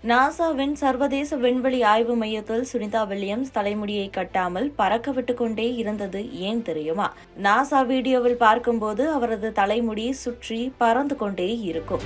நாசாவின் சர்வதேச விண்வெளி ஆய்வு மையத்தில் சுனிதா வில்லியம்ஸ் தலைமுடியை கட்டாமல் பறக்க விட்டுக்கொண்டே இருந்தது ஏன் தெரியுமா? நாசா வீடியோவில் பார்க்கும்போது அவரது தலைமுடி சுற்றி பறந்து கொண்டே இருக்கும்.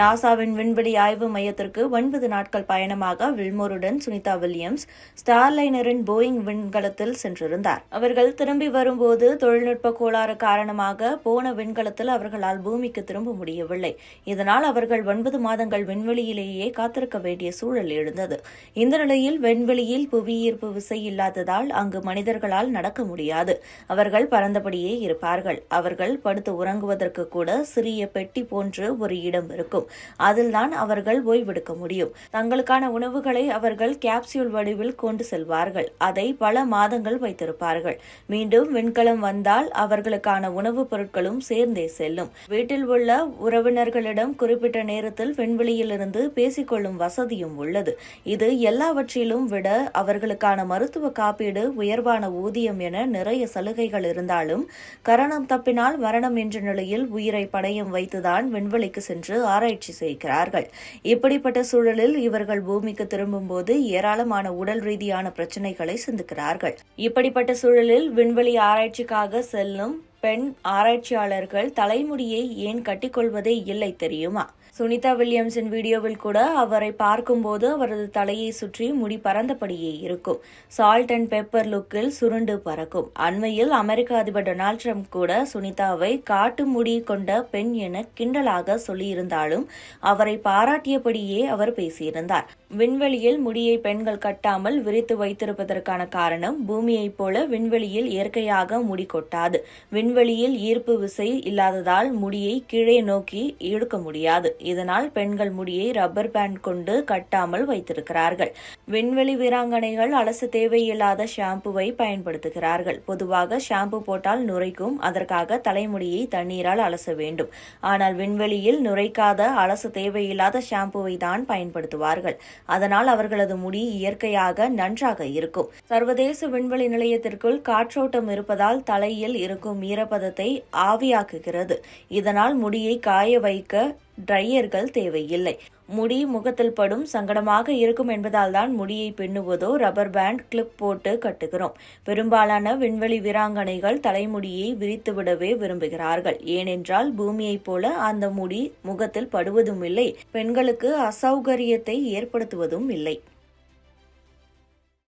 நாசாவின் விண்வெளி ஆய்வு மையத்திற்கு 9 நாட்கள் பயணமாக வில்மோருடன் சுனிதா வில்லியம்ஸ் ஸ்டார்லைனரின் போயிங் விண்கலத்தில் சென்றிருந்தார். அவர்கள் திரும்பி வரும்போது தொழில்நுட்ப கோளாறு காரணமாக போன விண்கலத்தில் அவர்களால் பூமிக்கு திரும்ப முடியவில்லை. இதனால் அவர்கள் 9 மாதங்கள் விண்வெளியிலேயே காத்திருக்க வேண்டிய சூழல் எழுந்தது. இந்த நிலையில் விண்வெளியில் புவியீர்ப்பு விசை இல்லாததால் அங்கு மனிதர்களால் நடக்க முடியாது. அவர்கள் பறந்தபடியே இருப்பார்கள். அவர்கள் படுத்து உறங்குவதற்கு கூட சிறிய பெட்டி போன்று ஒரு இடம் இருக்கும். அதில்தான் அவர்கள் ஓய்வெடுக்க முடியும். தங்களுக்கான உணவுகளை அவர்கள் கேப்சியூல் வடிவில் கொண்டு செல்வார்கள். அதை பல மாதங்கள் வைத்திருப்பார்கள். மீண்டும் விண்கலம் வந்தால் அவர்களுக்கான உணவுப் பொருட்களும் சேர்ந்தே செல்லும். வீட்டில் உள்ள உறவினர்களிடம் குறிப்பிட்ட நேரத்தில் விண்வெளியிலிருந்து பேசிக்கொள்ளும் வசதியும் உள்ளது. இது எல்லாவற்றிலும் விட அவர்களுக்கான மருத்துவ காப்பீடு, உயர்வான ஊதியம் என நிறைய சலுகைகள் இருந்தாலும் கரணம் தப்பினால் மரணம் என்ற நிலையில் உயிரை பணயம் வைத்துதான் விண்வெளிக்கு சென்று ஆராய்ச்சி செய்கிறார்கள். இப்படிப்பட்ட சூழலில் இவர்கள் பூமிக்கு திரும்பும்போது ஏராளமான உடல் ரீதியான பிரச்சனைகளை சந்திக்கிறார்கள். இப்படிப்பட்ட சூழலில் விண்வெளி ஆராய்ச்சிக்காக செல்லும் பெண் ஆராய்ச்சியாளர்கள் தலைமுடியை ஏன் கட்டிக்கொள்வதே இல்லை தெரியுமா? சுனிதா வில்லியம்ஸின் வீடியோவில் கூட அவரை பார்க்கும்போது அவரது தலையை சுற்றி முடி பறந்தபடியே இருக்கும். சால்ட் அண்ட் பெப்பர் லுக்கில் சுருண்டு பறக்கும். அண்மையில் அமெரிக்க அதிபர் டொனால்ட் ட்ரம்ப் கூட சுனிதாவை காட்டு முடி கொண்ட பெண் என கிண்டலாக சொல்லியிருந்தாலும் அவரை பாராட்டியபடியே அவர் பேசியிருந்தார். விண்வெளியில் முடியை பெண்கள் கட்டாமல் விரித்து வைத்திருப்பதற்கான காரணம், பூமியைப் போல விண்வெளியில் இயற்கையாக முடி கொட்டாது. விண்வெளியில் ஈர்ப்பு விசை இல்லாததால் முடியை கீழே நோக்கி இழுக்க முடியாது. இதனால் பெண்கள் முடியை ரப்பர் பேண்ட் கொண்டு கட்டாமல் வைத்திருக்கிறார்கள். விண்வெளி வீராங்கனைகள் அலச தேவையில்லாத ஷாம்புவை பயன்படுத்துகிறார்கள். பொதுவாக ஷாம்பு போட்டால் நுரைக்கும். அதற்காக தலைமுடியை தண்ணீரால் அலச வேண்டும். ஆனால் விண்வெளியில் நுரைக்காத, அலச தேவையில்லாத ஷாம்புவை தான் பயன்படுத்துவார்கள். அதனால் அவர்களது முடி இயற்கையாக நன்றாக இருக்கும். சர்வதேச விண்வெளி நிலையத்திற்குள் காற்றோட்டம் இருப்பதால் தலையில் இருக்கும் ஈரப்பதத்தை ஆவியாக்குகிறது. இதனால் முடியை காய வைக்க ட்ரையர்கள் தேவையில்லை. முடி முகத்தில் படும் சங்கடமாக இருக்கும் என்பதால் தான் முடியை பின்னுவதோ ரப்பர் பேண்ட், கிளிப் போட்டு கட்டுகிறோம். பெரும்பாலான விண்வெளி வீராங்கனைகள் தலைமுடியை விரித்துவிடவே விரும்புகிறார்கள். ஏனென்றால் பூமியைப் போல அந்த முடி முகத்தில் படுவதும் இல்லை, பெண்களுக்கு அசௌகரியத்தை ஏற்படுத்துவதும் இல்லை.